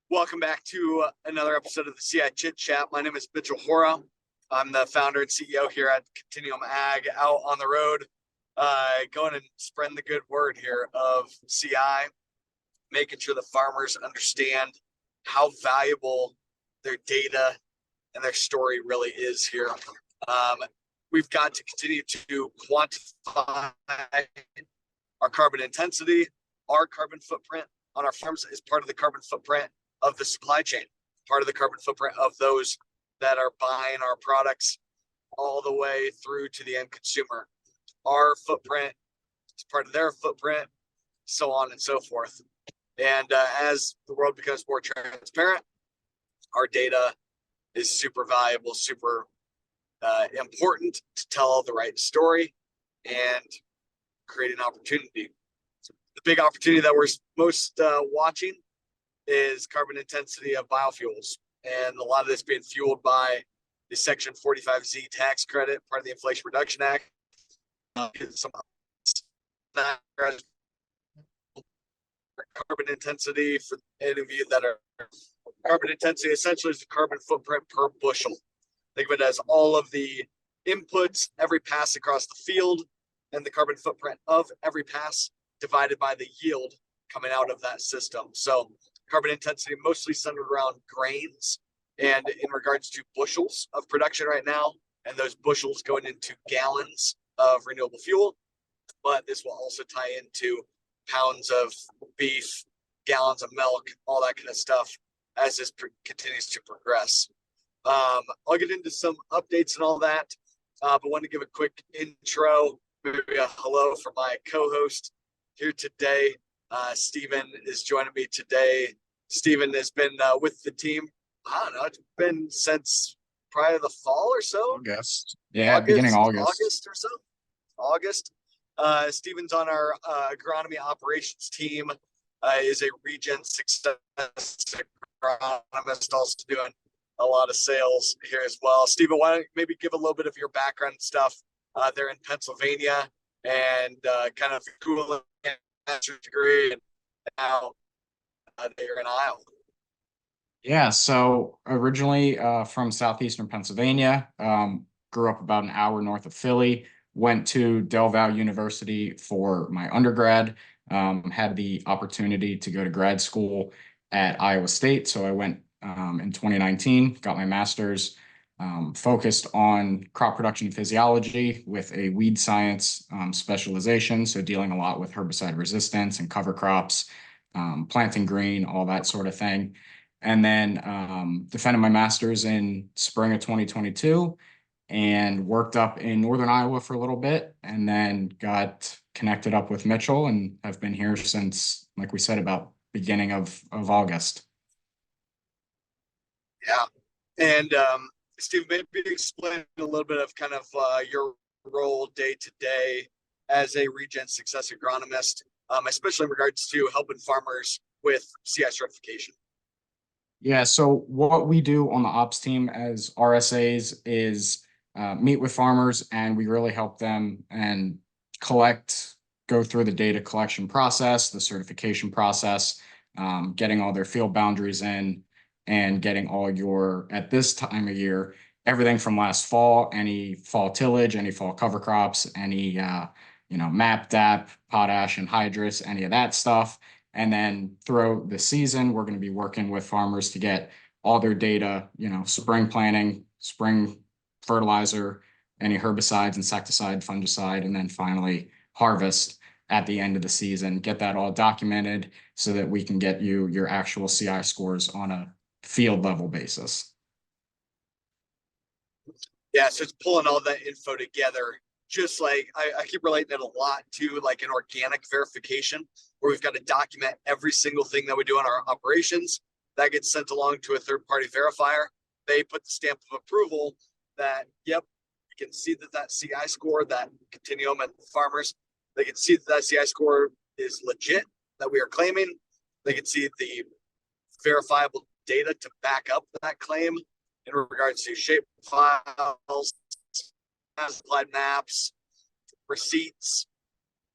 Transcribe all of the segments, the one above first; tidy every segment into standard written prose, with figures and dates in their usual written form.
Welcome back to another episode of the CI Chit Chat. My name is Mitchell Hora. I'm the founder and CEO here at Continuum Ag, out on the road, going and spreading the good word here of CI, making sure the farmers understand how valuable their data and their story really is here. We've got to continue to quantify our carbon intensity. Our carbon footprint on our farms is part of the carbon footprint of the supply chain, part of the carbon footprint of those that are buying our products all the way through to the end consumer. Our footprint is part of their footprint, so on and so forth. And as the world becomes more transparent, our data is super valuable, super important to tell the right story and create an opportunity. The big opportunity that we're most watching is carbon intensity of biofuels. And a lot of this being fueled by the Section 45Z tax credit, part of the Inflation Reduction Act. Some carbon intensity for any of you that are carbon intensity essentially is the carbon footprint per bushel. Think of it as all of the inputs, every pass across the field, and the carbon footprint of every pass divided by the yield coming out of that system. So carbon intensity mostly centered around grains and in regards to bushels of production right now, and those bushels going into gallons of renewable fuel. But this will also tie into pounds of beef, gallons of milk, all that kind of stuff as this continues to progress. I'll get into some updates and all that, but want to give a quick intro, maybe a hello for my co-host here today. Stephen is joining me today. Stephen has been with the team. I don't know, it's been since probably the fall or so. August. Yeah, beginning August. August or so. August. Stephen's on our agronomy operations team, is a Regen Success Agronomist, also doing a lot of sales here as well. Stephen, why don't you maybe give a little bit of your background and stuff there in Pennsylvania and kind of cool master's degree and now you're in Iowa. Yeah, so originally from southeastern Pennsylvania, grew up about an hour north of Philly, went to Del Valle University for my undergrad, had the opportunity to go to grad school at Iowa State. So I went in 2019, got my master's, focused on crop production physiology with a weed science specialization. So dealing a lot with herbicide resistance and cover crops, planting green, all that sort of thing. And then defended my master's in spring of 2022 and worked up in Northern Iowa for a little bit, and then got connected up with Mitchell and have been here since, like we said, about beginning of August. Yeah. And Steve, maybe explain a little bit of kind of your role day to day as a Regen Success Agronomist, especially in regards to helping farmers with CI certification. Yeah, so what we do on the ops team as RSAs is meet with farmers, and we really help them and go through the data collection process, the certification process, getting all their field boundaries in, and getting all your, at this time of year, everything from last fall, any fall tillage, any fall cover crops, any MAP, DAP, potash, and hydrous, any of that stuff. And then throughout the season, we're going to be working with farmers to get all their data, spring planting, spring fertilizer, any herbicides, insecticide, fungicide, and then finally harvest at the end of the season. Get that all documented so that we can get you your actual CI scores on a field level basis. Yeah, so it's pulling all that info together. Just like I keep relating it a lot to like an organic verification where we've got to document every single thing that we do in our operations. That gets sent along to a third-party verifier. They put the stamp of approval that, yep, you can see that CI score, that Continuum and farmers, they can see that CI score is legit, that we are claiming. They can see the verifiable data to back up that claim in regards to shape files, applied maps, receipts,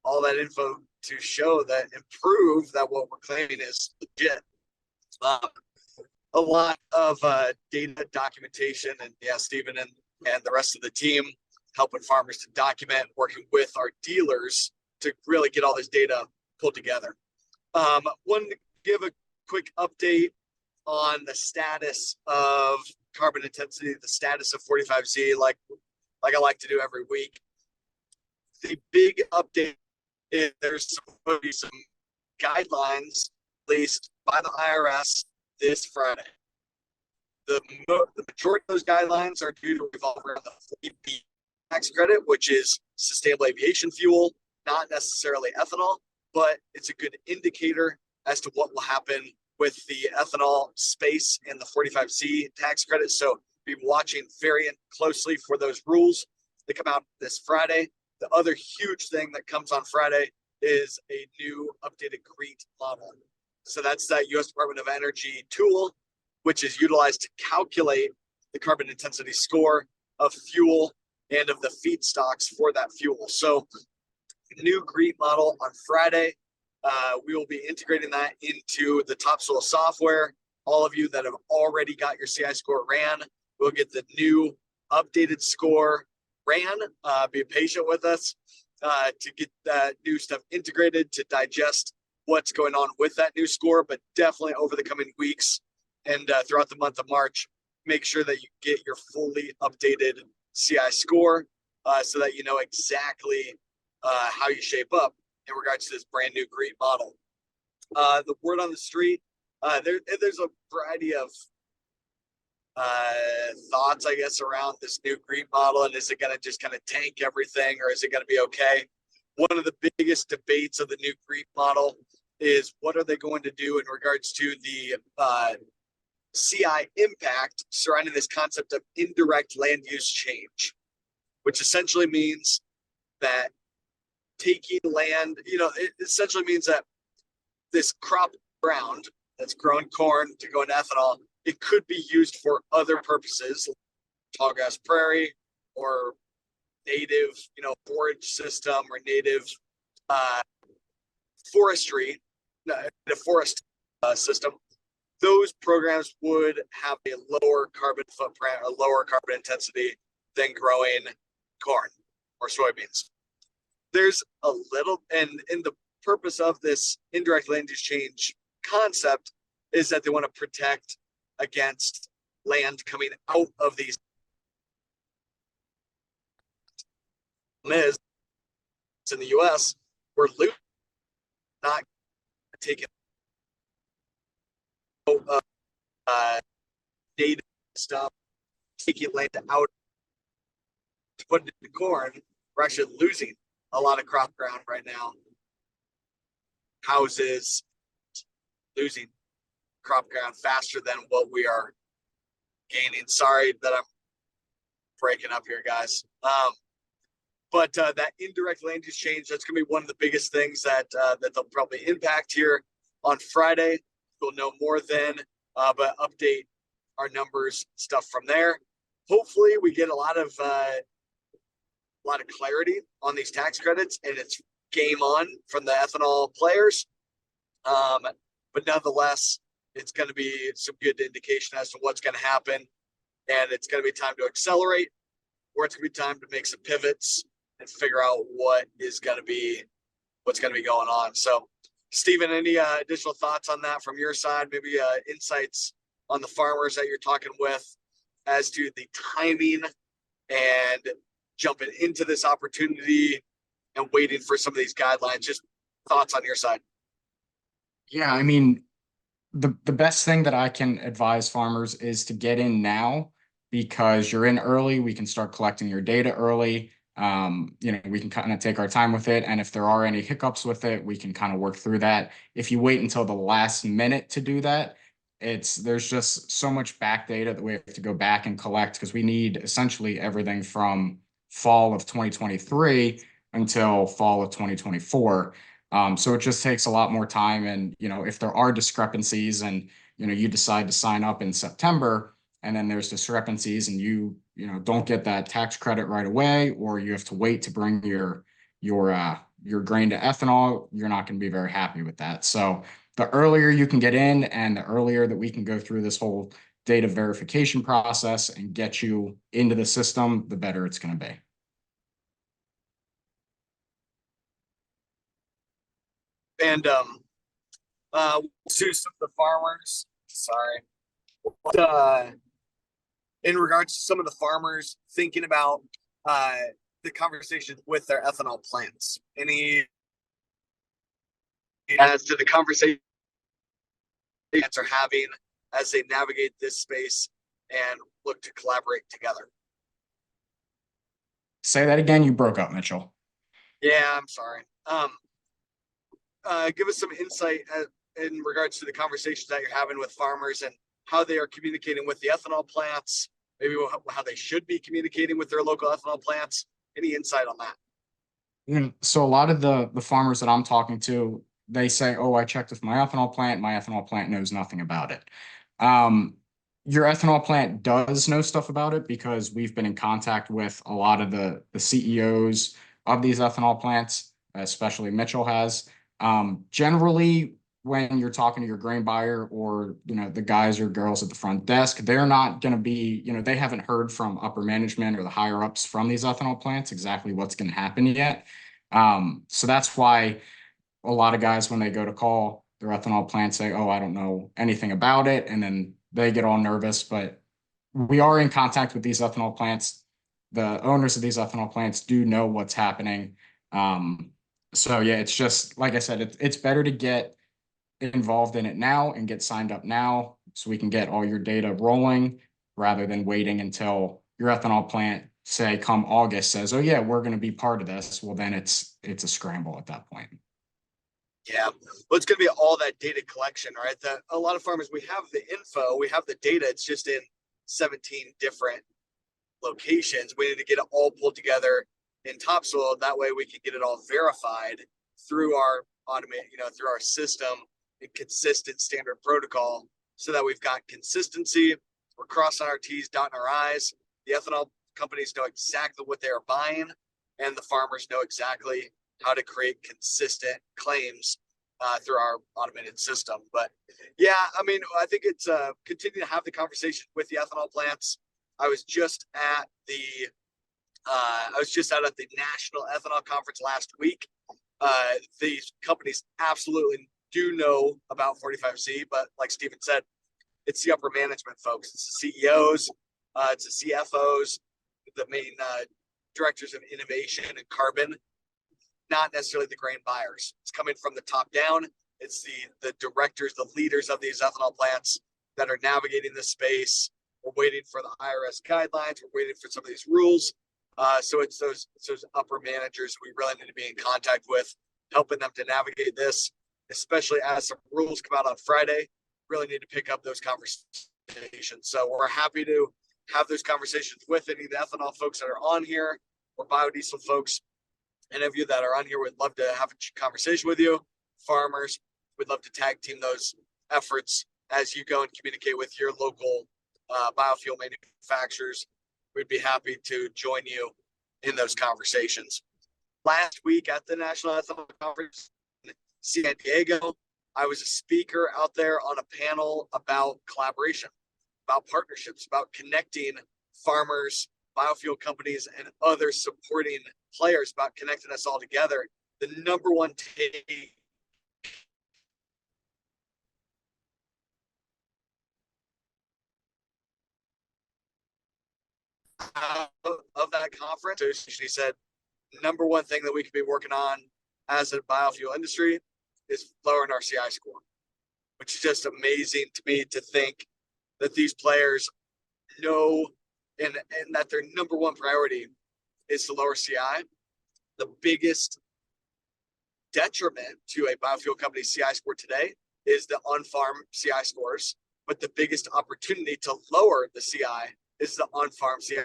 all that info to show that and prove that what we're claiming is legit. a lot of data documentation, and yeah, Stephen and the rest of the team helping farmers to document, working with our dealers to really get all this data pulled together. Wanted to give a quick update on the status of carbon intensity, the status of 45Z, like I like to do every week. The big update is there's supposed to be some guidelines released by the IRS this Friday. The majority of those guidelines are due to revolve around the 40B tax credit, which is sustainable aviation fuel, not necessarily ethanol, but it's a good indicator as to what will happen with the ethanol space and the 45Z tax credit. So be watching very closely for those rules that come out this Friday. The other huge thing that comes on Friday is a new updated GREET model. So that's that U.S. Department of Energy tool, which is utilized to calculate the carbon intensity score of fuel and of the feedstocks for that fuel. So new GREET model on Friday. We will be integrating that into the topsoil software. All of you that have already got your CI score ran will get the new updated score ran. Be patient with us to get that new stuff integrated, to digest what's going on with that new score, but definitely over the coming weeks and throughout the month of March, make sure that you get your fully updated CI score so that you know exactly how you shape up in regards to this brand new GREET model. The word on the street, there's a variety of thoughts, I guess, around this new GREET model, and is it going to just kind of tank everything, or is it going to be okay? One of the biggest debates of the new GREET model is what are they going to do in regards to the CI impact surrounding this concept of indirect land use change, which essentially means that taking land, it essentially means that this crop ground that's grown corn to go into ethanol, it could be used for other purposes, like tall grass prairie or native, forage system or native forestry, the forest system. Those programs would have a lower carbon footprint, a lower carbon intensity than growing corn or soybeans. There's a little, and in the purpose of this indirect land use change concept is that they want to protect against land coming out of these is in the US, we're not taking native stuff, taking land out to put it into corn. We're actually losing a lot of crop ground right now. Houses losing crop ground faster than what we are gaining. Sorry that I'm breaking up here, guys. But that indirect land use change, that's going to be one of the biggest things that they'll probably impact here on Friday. We'll know more then, but update our numbers, stuff from there. Hopefully we get a lot of clarity on these tax credits, and it's game on from the ethanol players. But nonetheless, it's going to be some good indication as to what's going to happen, and it's going to be time to accelerate, or it's going to be time to make some pivots and figure out what's going to be going on. So, Stephen, any additional thoughts on that from your side? Maybe insights on the farmers that you're talking with as to the timing and jumping into this opportunity and waiting for some of these guidelines. Just thoughts on your side. Yeah, I mean, the best thing that I can advise farmers is to get in now, because you're in early. We can start collecting your data early. We can kind of take our time with it. And if there are any hiccups with it, we can kind of work through that. If you wait until the last minute to do that, there's just so much back data that we have to go back and collect, because we need essentially everything from fall of 2023 until fall of 2024. So it just takes a lot more time. And, if there are discrepancies and, you decide to sign up in September, and then there's discrepancies and you don't get that tax credit right away, or you have to wait to bring your grain to ethanol, you're not going to be very happy with that. So the earlier you can get in and the earlier that we can go through this whole data verification process and get you into the system, the better it's going to be. And to some of the farmers, sorry, uh, in regards to some of the farmers thinking about the conversation with their ethanol plants, any as to the conversation are having as they navigate this space and look to collaborate together. Say that again. You broke up, Mitchell. Yeah, I'm sorry. Give us some insight in regards to the conversations that you're having with farmers and how they are communicating with the ethanol plants, maybe how they should be communicating with their local ethanol plants. Any insight on that? So a lot of the farmers that I'm talking to, they say, oh, I checked with my ethanol plant knows nothing about it. Your ethanol plant does know stuff about it because we've been in contact with a lot of the CEOs of these ethanol plants, especially Mitchell has. Generally, when you're talking to your grain buyer or, the guys or girls at the front desk, they're not going to be, they haven't heard from upper management or the higher ups from these ethanol plants exactly what's going to happen yet. So that's why a lot of guys, when they go to call their ethanol plant, say, oh, I don't know anything about it. And then they get all nervous, but we are in contact with these ethanol plants. The owners of these ethanol plants do know what's happening. So yeah, it's just, like I said, it's better to get involved in it now and get signed up now so we can get all your data rolling rather than waiting until your ethanol plant, say come August, says, oh yeah, we're going to be part of this. Well, then it's a scramble at that point. Yeah, well, it's going to be all that data collection, right? A lot of farmers, we have the info, we have the data. It's just in 17 different locations. We need to get it all pulled together in topsoil. That way we can get it all verified through our through our system and consistent standard protocol so that we've got consistency. We're crossing our T's, dotting our I's. The ethanol companies know exactly what they are buying, and the farmers know exactly how to create consistent claims through our automated system. But yeah, I think it's continue to have the conversation with the ethanol plants. I was just out at the National Ethanol Conference last week. These companies absolutely do know about 45Z, but like Stephen said, it's the upper management folks. It's the CEOs, it's the CFOs, the main directors of innovation and carbon, not necessarily the grain buyers. It's coming from the top down. It's the directors, the leaders of these ethanol plants that are navigating this space. We're waiting for the IRS guidelines. We're waiting for some of these rules. So it's those upper managers we really need to be in contact with, helping them to navigate this, especially as some rules come out on Friday. Really need to pick up those conversations. So we're happy to have those conversations with any of the ethanol folks that are on here or biodiesel folks. Any of you that are on here would love to have a conversation with you. Farmers, we'd love to tag team those efforts as you go and communicate with your local biofuel manufacturers. We'd be happy to join you in those conversations. Last week at the National Ethanol Conference in San Diego, I was a speaker out there on a panel about collaboration, about partnerships, about connecting farmers, biofuel companies, and other supporting players, about connecting us all together. The number one take of that conference, she said, number one thing that we could be working on as a biofuel industry is lowering our CI score, which is just amazing to me to think that these players know and that their number one priority is to lower CI. The biggest detriment to a biofuel company's CI score today is the on-farm CI scores, but the biggest opportunity to lower the CI is the on-farm CI.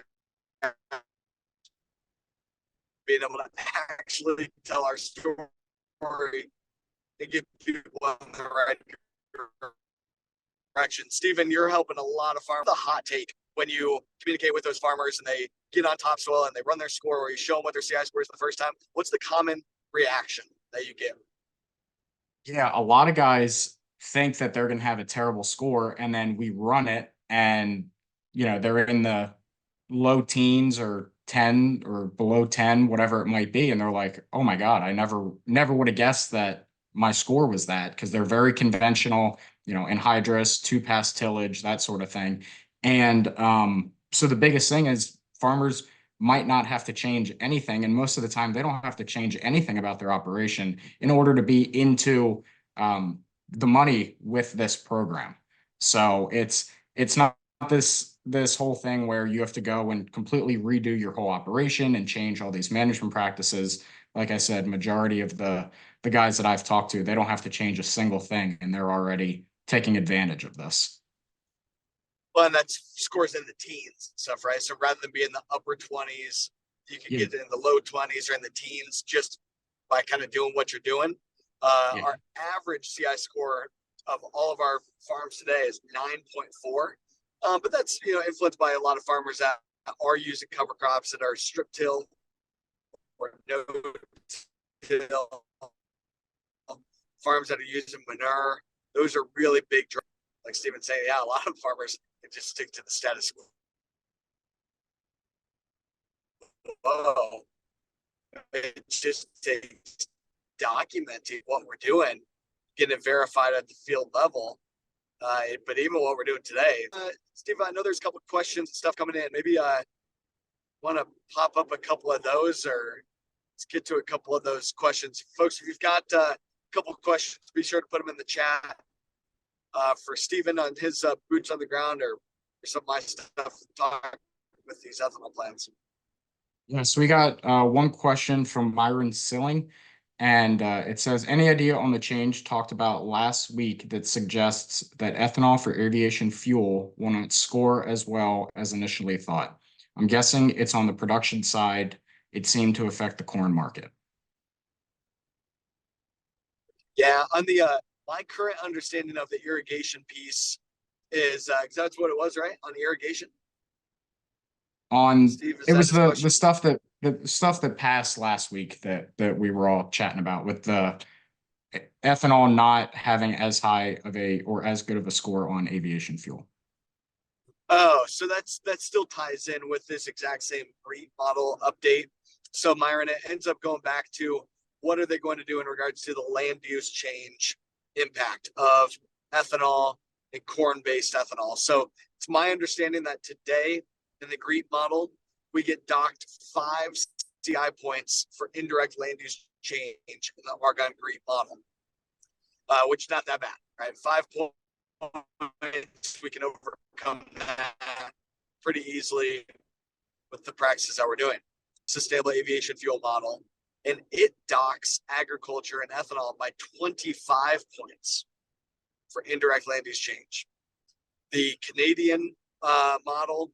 Being able to actually tell our story and give people in the right direction. Stephen, you're helping a lot of farmers. The hot take when you communicate with those farmers and they get on topsoil and they run their score, or you show them what their CI score is the first time. What's the common reaction that you get? Yeah, a lot of guys, think that they're going to have a terrible score, and then we run it and they're in the low teens or 10 or below 10, whatever it might be, and they're like, oh my God, I never would have guessed that my score was that, because they're very conventional, anhydrous, 2-pass tillage, that sort of thing. And so the biggest thing is farmers might not have to change anything, and most of the time they don't have to change anything about their operation in order to be into the money with this program. So it's not this whole thing where you have to go and completely redo your whole operation and change all these management practices. Like I said, majority of the guys that I've talked to, they don't have to change a single thing, and they're already taking advantage of this. Well, and that's scores in the teens and stuff, right? So rather than be in the upper 20s, you can get in the low 20s or in the teens just by kind of doing what you're doing. Our average CI score of all of our farms today is 9.4. But that's influenced by a lot of farmers that are using cover crops that are strip till or no till, farms that are using manure. Those are really big drops. Like Steven saying, yeah, a lot of farmers can just stick to the status quo. Oh, it just takes documenting what we're doing, getting it verified at the field level. But even what we're doing today, Steve, I know there's a couple of questions and stuff coming in. Maybe want to pop up a couple of those, or let's get to a couple of those questions. Folks, if you've got a couple of questions, be sure to put them in the chat for Steven on his boots on the ground, or some of my stuff talk with these ethanol plants. Yeah, so we got one question from Myron Silling, and it says, any idea on the change talked about last week that suggests that ethanol for aviation fuel will not score as well as initially thought? I'm guessing it's on the production side. It seemed to affect the corn market. Yeah, on the my current understanding of the irrigation piece is that's what it was, right? On irrigation. On Steve, it was the stuff that passed last week that we were all chatting about, with the ethanol not having as high of a or as good of a score on aviation fuel. Oh, so that still ties in with this exact same GREET model update. So Myron, it ends up going back to what are they going to do in regards to the land use change impact of ethanol and corn-based ethanol. So it's my understanding that today in the GREET model, we get docked 5 CI points for indirect land use change in the Argonne GREET model, which is not that bad, right? 5 points, we can overcome that pretty easily with the practices that we're doing. Sustainable aviation fuel model, and it docks agriculture and ethanol by 25 points for indirect land use change. The Canadian model,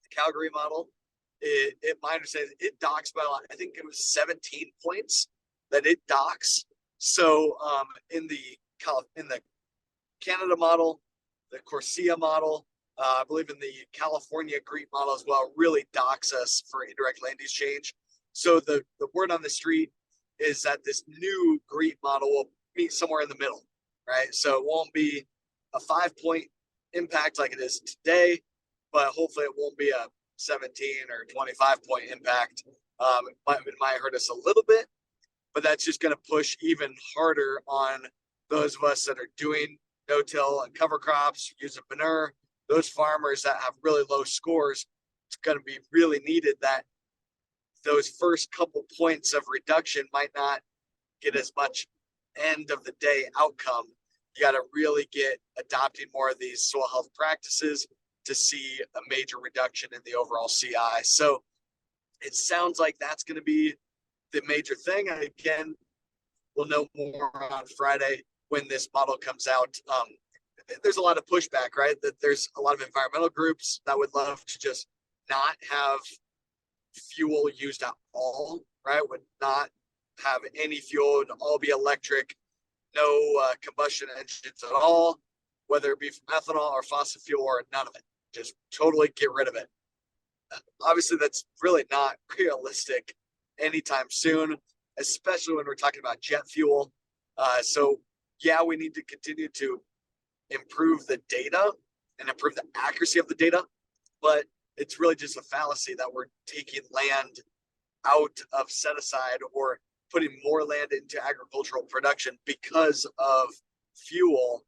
the Calgary model, my understanding, it docks by, I think it was 17 points that it docks. So in the Canada model, the Corsia model, I believe in the California GREET model as well, really docks us for indirect land use change. So the word on the street is that this new GREET model will meet somewhere in the middle, right? So it won't be a 5-point impact like it is today, but hopefully it won't be a 17 or 25-point impact. It might hurt us a little bit, but that's just going to push even harder on those of us that are doing no-till and cover crops, using manure. Those farmers that have really low scores, it's going to be really needed that those first couple points of reduction might not get as much end of the day outcome. You got to really get adopting more of these soil health practices to see a major reduction in the overall CI. So it sounds like that's going to be the major thing. And again, we'll know more on Friday when this model comes out. There's a lot of pushback, right? That there's a lot of environmental groups that would love to just not have fuel used at all, right? Would not have any fuel, would all be electric, no combustion engines at all, whether it be from ethanol or fossil fuel or none of it. Just totally get rid of it. Obviously, that's really not realistic anytime soon, especially when we're talking about jet fuel. So yeah, we need to continue to improve the data and improve the accuracy of the data, but it's really just a fallacy that we're taking land out of set aside or putting more land into agricultural production because of fuel.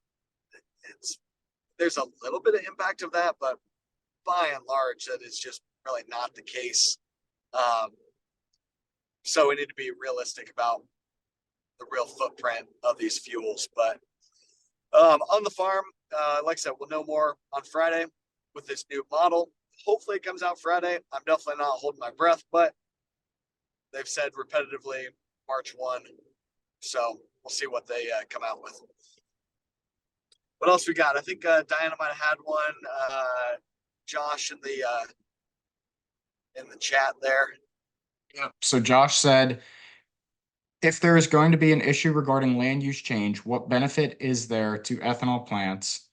There's a little bit of impact of that, but by and large, that is just really not the case. So we need to be realistic about the real footprint of these fuels. But on the farm, like I said, we'll know more on Friday with this new model. Hopefully it comes out Friday. I'm definitely not holding my breath, but they've said repetitively March 1. So we'll see what they come out with. What else we got? I think Diana might have had one. Josh in the chat there. Yep. So Josh said, if there is going to be an issue regarding land use change, what benefit is there to ethanol plants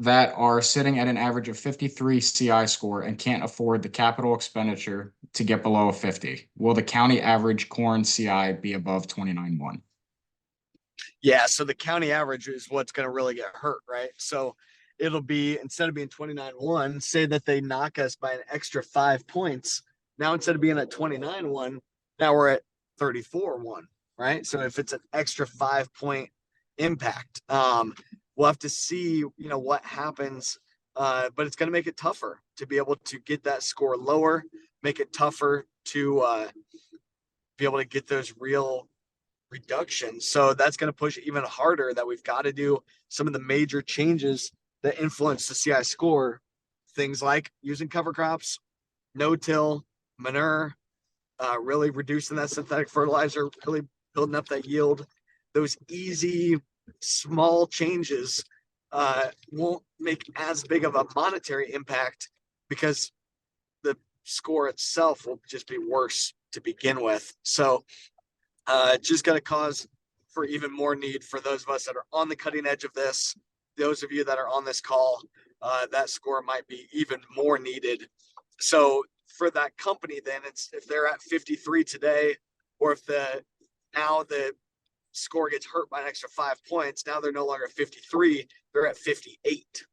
that are sitting at an average of 53 CI score and can't afford the capital expenditure to get below a 50? Will the county average corn CI be above 29.1? Yeah, so the county average is what's going to really get hurt, right? So it'll be, instead of being 29.1, say that they knock us by an extra 5 points. Now, instead of being at 29.1, now we're at 34.1, right? So if it's an extra 5 point impact, we'll have to see, what happens. But it's going to make it tougher to be able to get that score lower, make it tougher to be able to get those real reductions. So that's going to push it even harder that we've got to do some of the major changes that influence the CI score. Things like using cover crops, no-till, manure, really reducing that synthetic fertilizer, really building up that yield. Those easy, small changes won't make as big of a monetary impact because the score itself will just be worse to begin with. So it's just going to cause for even more need for those of us that are on the cutting edge of this. Those of you that are on this call, that score might be even more needed. So for that company, then it's if they're at 53 today, or if now the score gets hurt by an extra 5 points, now they're no longer 53, they're at 58.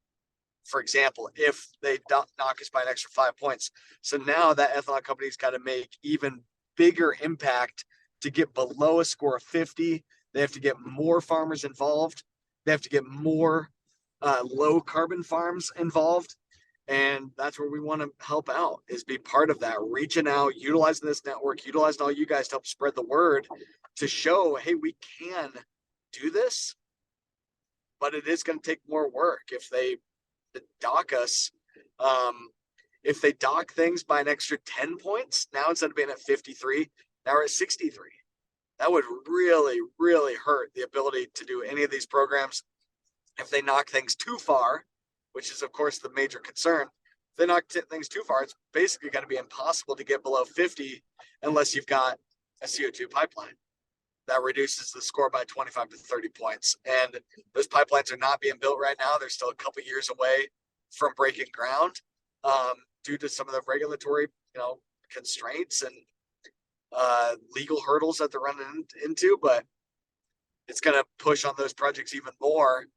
For example, if they knock us by an extra 5 points. So now that ethanol company's got to make even bigger impact to get below a score of 50. They have to get more farmers involved. They have to get more low carbon farms involved. And that's where we want to help out, is be part of that, reaching out, utilizing this network, utilizing all you guys to help spread the word to show, hey, we can do this, but it is going to take more work. If they dock us, if they dock things by an extra 10 points, now instead of being at 53, now we're at 63. That would really, really hurt the ability to do any of these programs. If they knock things too far, which is, of course, the major concern, if they knock things too far, it's basically going to be impossible to get below 50 unless you've got a CO2 pipeline. That reduces the score by 25 to 30 points. And those pipelines are not being built right now. They're still a couple years away from breaking ground due to some of the regulatory, constraints and legal hurdles that they're running into. But it's going to push on those projects even more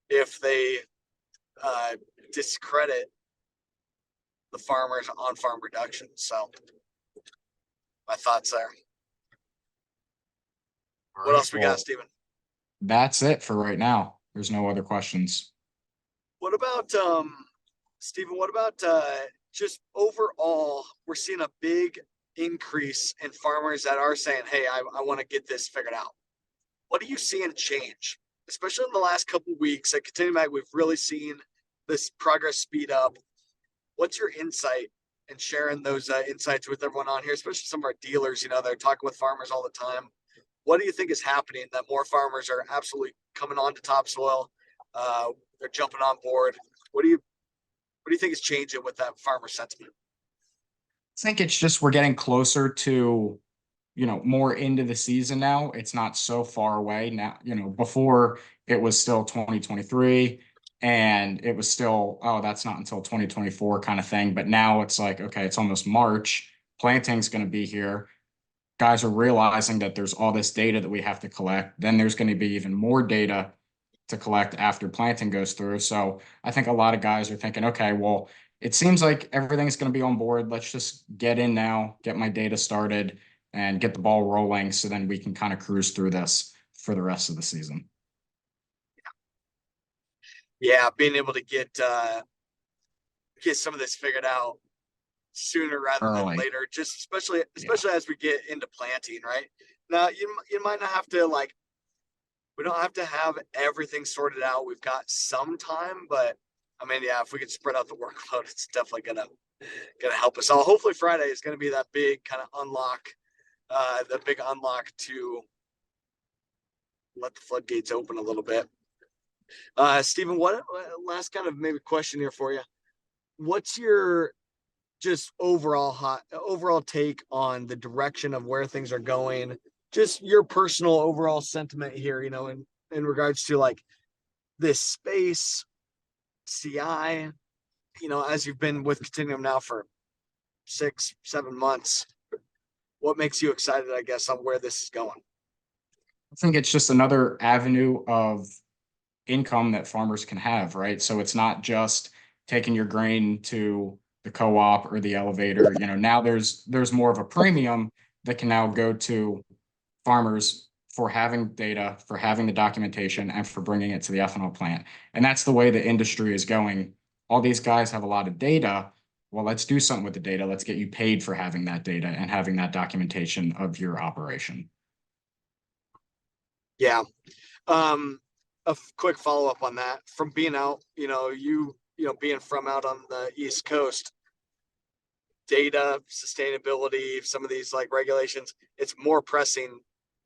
if they discredit the farmers on farm reduction. So my thoughts there. What else we got, Stephen? That's it for right now. There's no other questions. What about Stephen, what about just overall, we're seeing a big increase in farmers that are saying, hey, I want to get this figured out. What are you seeing change? Especially in the last couple of weeks at Continuum Ag, we've really seen this progress speed up. What's your insight in sharing those insights with everyone on here, especially some of our dealers, they're talking with farmers all the time. What do you think is happening that more farmers are absolutely coming on to topsoil? They're jumping on board. What do you think is changing with that farmer sentiment? I think it's just we're getting closer to, more into the season now. It's not so far away now. Before it was still 2023 and it was still, oh, that's not until 2024 kind of thing. But now it's like, okay, it's almost March. Planting's going to be here. guys are realizing that there's all this data that we have to collect. Then there's going to be even more data to collect after planting goes through. So I think a lot of guys are thinking, okay, well, it seems like everything's going to be on board. Let's just get in now, get my data started, and get the ball rolling so then we can kind of cruise through this for the rest of the season. Yeah, being able to get some of this figured out sooner rather than Early. later, just especially as we get into planting, right? Now you might not have to like, we don't have to have everything sorted out. We've got some time, but I mean, yeah, if we could spread out the workload, it's definitely gonna help us all. Hopefully Friday is gonna be that big kind of unlock, the big unlock to let the floodgates open a little bit. Stephen, what last kind of maybe question here for you? What's your just overall take on the direction of where things are going? Just your personal overall sentiment here, you know, in regards to like this space, CI, you know, as you've been with Continuum now for 6-7 months, what makes you excited, I guess, on where this is going? I think it's just another avenue of income that farmers can have, right? So it's not just taking your grain to the co-op or the elevator. You know, now there's more of a premium that can now go to farmers for having data, for having the documentation, and for bringing it to the ethanol plant. And that's the way the industry is going. All these guys have a lot of data. Well, let's do something with the data. Let's get you paid for having that data and having that documentation of your operation. Yeah. Quick follow-up on that. From being out, you know, being from out on the East Coast, data, sustainability, some of these like regulations, it's more pressing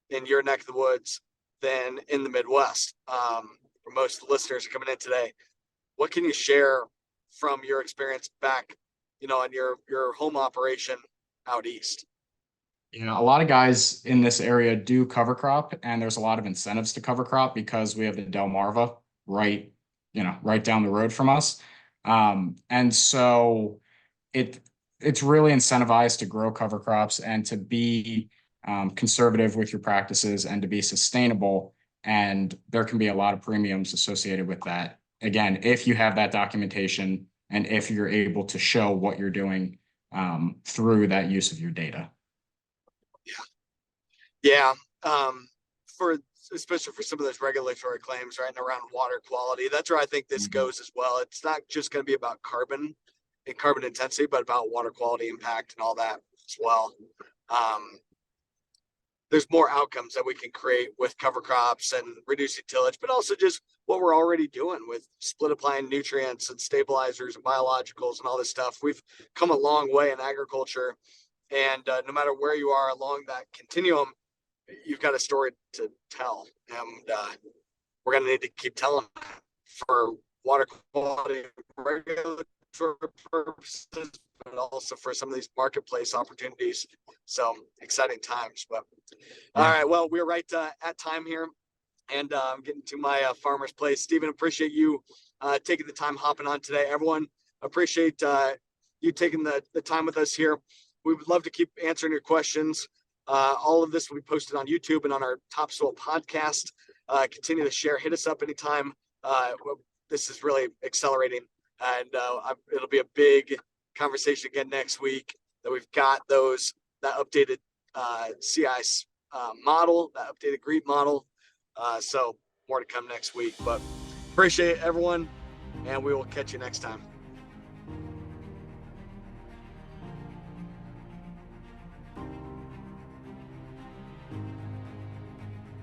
in your neck of the woods than in the Midwest. For most listeners coming in today, what can you share from your experience back, you know, on your home operation out east? You know, a lot of guys in this area do cover crop, and there's a lot of incentives to cover crop because we have the Delmarva right, right down the road from us. And so it it's really incentivized to grow cover crops and to be conservative with your practices and to be sustainable. And there can be a lot of premiums associated with that. Again, if you have that documentation and if you're able to show what you're doing through that use of your data. Yeah. For especially for some of those regulatory claims, right, and around water quality, that's where I think this Mhm. goes as well. It's not just going to be about carbon and carbon intensity, but about water quality impact and all that as well. Um, there's more outcomes that we can create with cover crops and reducing tillage, but also just what we're already doing with split applying nutrients and stabilizers and biologicals and all this stuff. We've come a long way in agriculture, and no matter where you are along that continuum, you've got a story to tell, and we're going to need to keep telling for water quality regulatory purposes, but also for some of these marketplace opportunities. So exciting times. But all Yeah. right, well, we're right at time here, and I'm getting to my farmer's place. Stephen, appreciate you taking the time hopping on today. Everyone, appreciate you taking the time with us here. We would love to keep answering your questions. All of this will be posted on YouTube and on our Topsoil podcast. Continue to share. Hit us up anytime. This is really accelerating, and it'll be a big conversation again next week. That we've got that updated CI model, that updated GREET model. So more to come next week. But appreciate everyone, and we will catch you next time.